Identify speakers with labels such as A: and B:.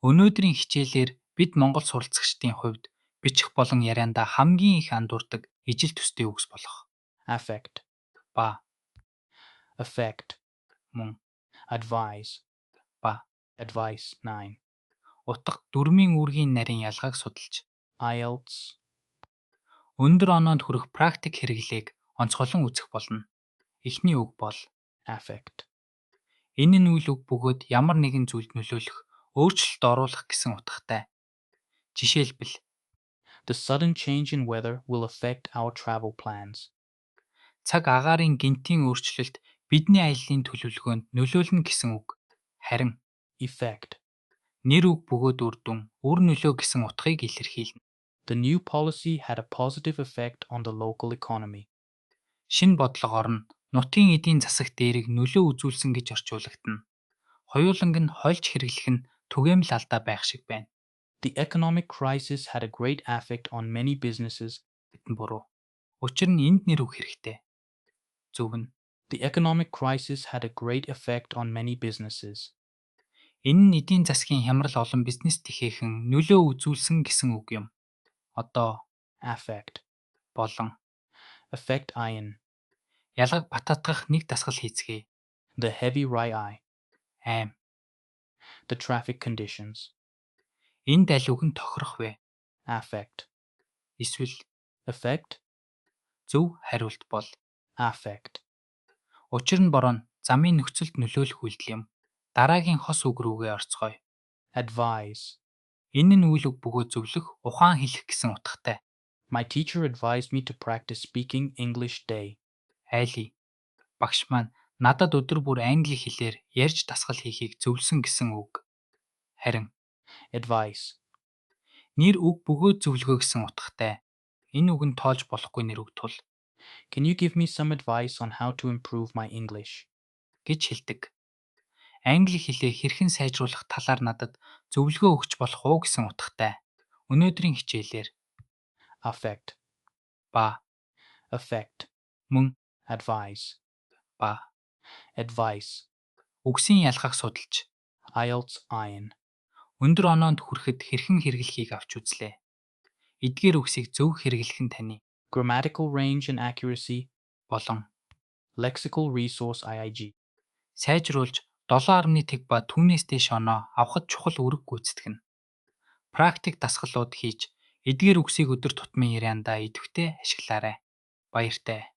A: Өнөөдрийн хичээлээр бид монгол суралцагчдын хувьд бичих болон яриандаа хамгийн их андуурдаг ижил төстэй үгс болох
B: affect,
A: ба
B: affect,
A: мөн
B: advise,
A: ба
B: advice 9,
A: утга дөрмийн үүргийн нарийн ялгааг судалж
B: IELTS,
A: өндөр оноонд хүрэх практик хэрэглээг онцгойлон үзэх болно. Эхний үг бол
B: affect,
A: энэ нь үйл үг бөгөөд ямар нэгэн зүйлд нөлөөлөх, өөрчлөлт оруулах гэсэн утгатай. Жишээлбэл
B: the sudden change in weather will affect our travel plans.
A: цаг агаарын гинтийн өөрчлөлт бидний аяллаа төлөвлөгөөнд нөлөөлнө гэсэн үг. Харин
B: Effect,
A: нэр үг бөгөөд үр дүн, үр нөлөө гэсэн утгыг илэрхийлнэ.
B: the new policy had a positive effect on the local economy.
A: Шинэ бодлогоор нь нутгийн эдийн засагт дээрийг нөлөө үзүүлсэн гэж орчуулагдана. Хоёуланг нь хольж хэрэглэх нь түгээмэл алдаа байх шиг байна.
B: The economic crisis had a great effect on many businesses.
A: Гэтэн буруу. Учир нь энд нэр үг хэрэгтэй. Зөв нь
B: The economic crisis had a great effect on many businesses.
A: энэ нь эдийн засгийн хямрал олон бизнест ихэхэн нөлөө үзүүлсэн гэсэн үг юм. Одоо
B: Affect,
A: болон
B: affect iron,
A: ялгаг бататгах нэг дасгал хийцгээе.
B: the heavy eye,
A: Аим.
B: the traffic conditions.
A: Энд аль үг нь тохирох вэ?
B: Affect,
A: Эсвэл
B: affect,
A: зөв хариулт бол
B: affect.
A: учир нь бороо нь замын нөхцөлд нөлөөлөх үйлдэл юм. Дараагийн хос үг рүүгээ орцгоё.
B: Advise.
A: Энэ нь үйл үг бөгөөд зөвлөх, ухаан хэлэх гэсэн утгатай.
B: My teacher advised me to practice speaking English day.
A: Айлий. Багш маань надад өдөр бүр англи хэлээр ярьж дасгал хийхийг зөвлөсөн гэсэн үг. Харин
B: Advice.
A: нэр үг бөгөөд зөвлөгөө гэсэн утгатай. Энэ үг нь тоолж болохгүй нэр үг тул
B: Can you give me some advice on how to improve my English?
A: гэж хэлдэг. Англи хэлээ хэрхэн сайжруулах талаар надад зөвлөгөө өгч болох уу гэсэн утгатай. Өнөөдрийн хичээлээр
B: Affect,
A: ба
B: affect,
A: мөн
B: advise,
A: ба
B: advice.
A: үгсийн ялгааг судалж
B: IELTS iron.
A: өндөр оноонд хүрэхэд хэрхэн хэрэглэхийг авч үзлээ. Эдгээр үгсийг зөв хэрэглэх нь таны
B: Grammatical range and accuracy.
A: болон
B: Lexical resource IIG.
A: сайжруулж 7.1 ба түүнээс дээш оноо авахд чухал үүрэг гүйцэтгэнэ. Практик дасгалууд хийж эдгээр үгсийг өдөр тутмын яриандаа идэвхтэй ашиглаарай. Баяртай.